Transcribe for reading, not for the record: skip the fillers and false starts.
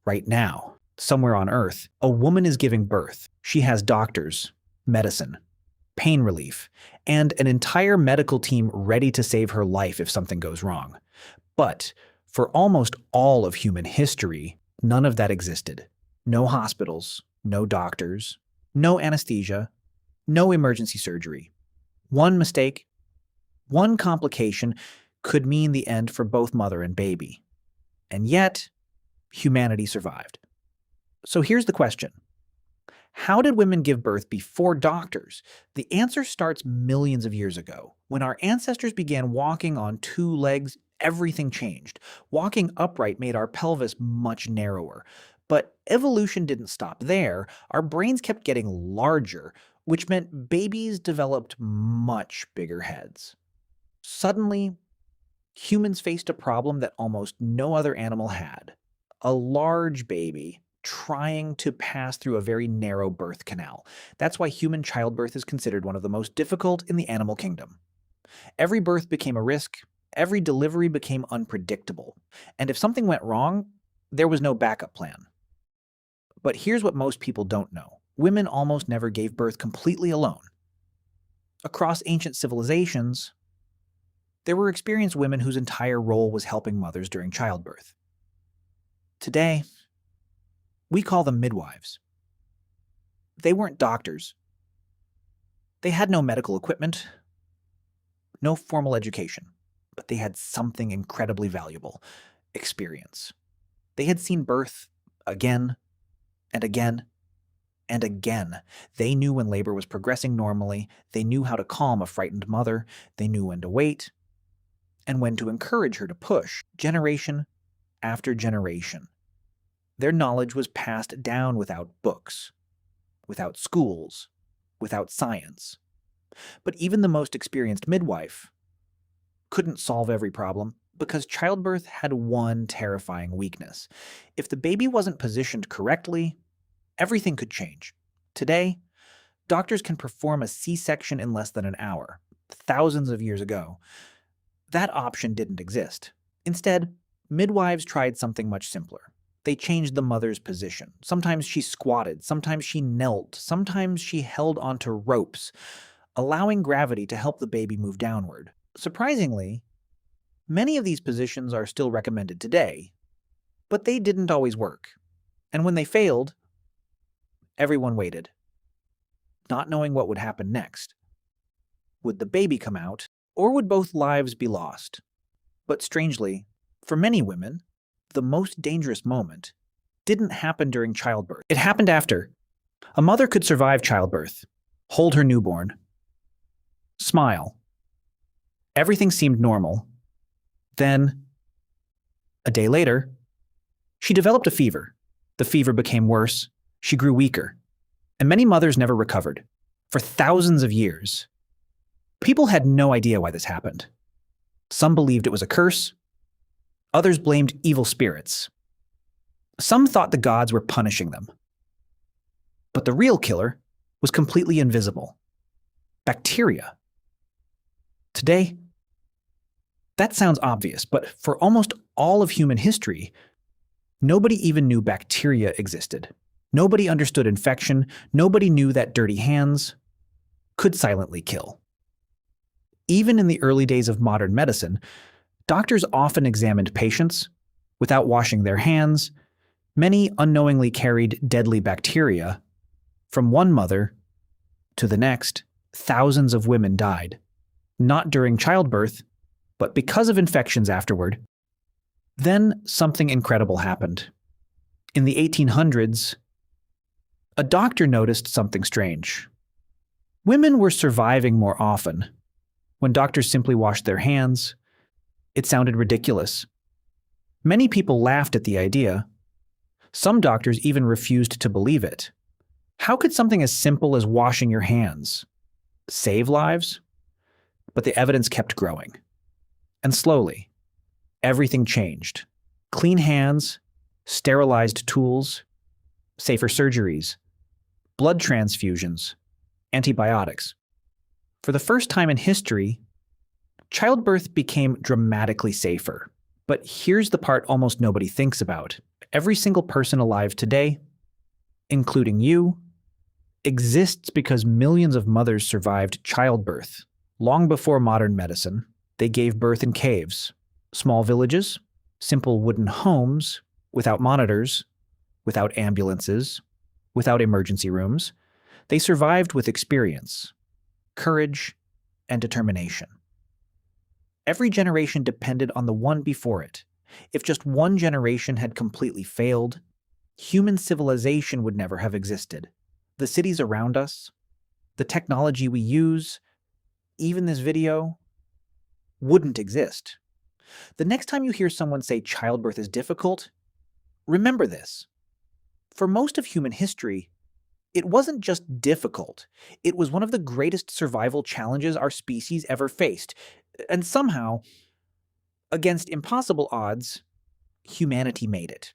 right now, somewhere on Earth, a woman is giving birth. She has doctors, medicine, pain relief, and an entire medical team ready to save her life if something goes wrong. But for almost all of human history, none of that existed. No hospitals, no doctors, no anesthesia, no emergency surgery. One mistake, one complication could mean the end for both mother and baby. And yet, humanity survived. So here's the question. How did women give birth before doctors? The answer starts millions of years ago. When our ancestors began walking on two legs, everything changed. Walking upright made our pelvis much narrower. But evolution didn't stop there. Our brains kept getting larger, which meant babies developed much bigger heads. Suddenly, humans faced a problem that almost no other animal had. A large baby trying to pass through a very narrow birth canal. That's why human childbirth is considered one of the most difficult in the animal kingdom. Every birth became a risk, every delivery became unpredictable, and if something went wrong, there was no backup plan. But here's what most people don't know. Women almost never gave birth completely alone. Across ancient civilizations, there were experienced women whose entire role was helping mothers during childbirth. Today, we call them midwives. They weren't doctors. They had no medical equipment, no formal education, but they had something incredibly valuable: experience. They had seen birth again and again and again. They knew when labor was progressing normally. They knew how to calm a frightened mother. They knew when to wait and when to encourage her to push, generation after generation. Their knowledge was passed down without books, without schools, without science. But even the most experienced midwife couldn't solve every problem because childbirth had one terrifying weakness. If the baby wasn't positioned correctly, everything could change. Today, doctors can perform a C-section in less than an hour. Thousands of years ago, that option didn't exist. Instead, midwives tried something much simpler. They changed the mother's position. Sometimes she squatted, sometimes she knelt, sometimes she held onto ropes, allowing gravity to help the baby move downward. Surprisingly, many of these positions are still recommended today, but they didn't always work. And when they failed, everyone waited, not knowing what would happen next. Would the baby come out, or would both lives be lost? But strangely, for many women, the most dangerous moment didn't happen during childbirth. It happened after. A mother could survive childbirth, hold her newborn, smile. Everything seemed normal. Then, a day later, she developed a fever. The fever became worse. She grew weaker. And many mothers never recovered. For thousands of years, people had no idea why this happened. Some believed it was a curse. Others blamed evil spirits. Some thought the gods were punishing them. But the real killer was completely invisible: bacteria. Today, that sounds obvious, but for almost all of human history, nobody even knew bacteria existed. Nobody understood infection. Nobody knew that dirty hands could silently kill. Even in the early days of modern medicine, doctors often examined patients without washing their hands. Many unknowingly carried deadly bacteria from one mother to the next. Thousands of women died, not during childbirth, but because of infections afterward. Then something incredible happened. In the 1800s, a doctor noticed something strange. Women were surviving more often. When doctors simply washed their hands, it sounded ridiculous. Many people laughed at the idea. Some doctors even refused to believe it. How could something as simple as washing your hands save lives? But the evidence kept growing. And slowly, everything changed. Clean hands, sterilized tools, safer surgeries, blood transfusions, antibiotics. For the first time in history, childbirth became dramatically safer. But here's the part almost nobody thinks about. Every single person alive today, including you, exists because millions of mothers survived childbirth. Long before modern medicine, they gave birth in caves, small villages, simple wooden homes, without monitors, without ambulances, without emergency rooms. They survived with experience, courage, and determination. Every generation depended on the one before it. If just one generation had completely failed, human civilization would never have existed. The cities around us, the technology we use, even this video, wouldn't exist. The next time you hear someone say childbirth is difficult, remember this. For most of human history, it wasn't just difficult. It was one of the greatest survival challenges our species ever faced. And somehow, against impossible odds, humanity made it.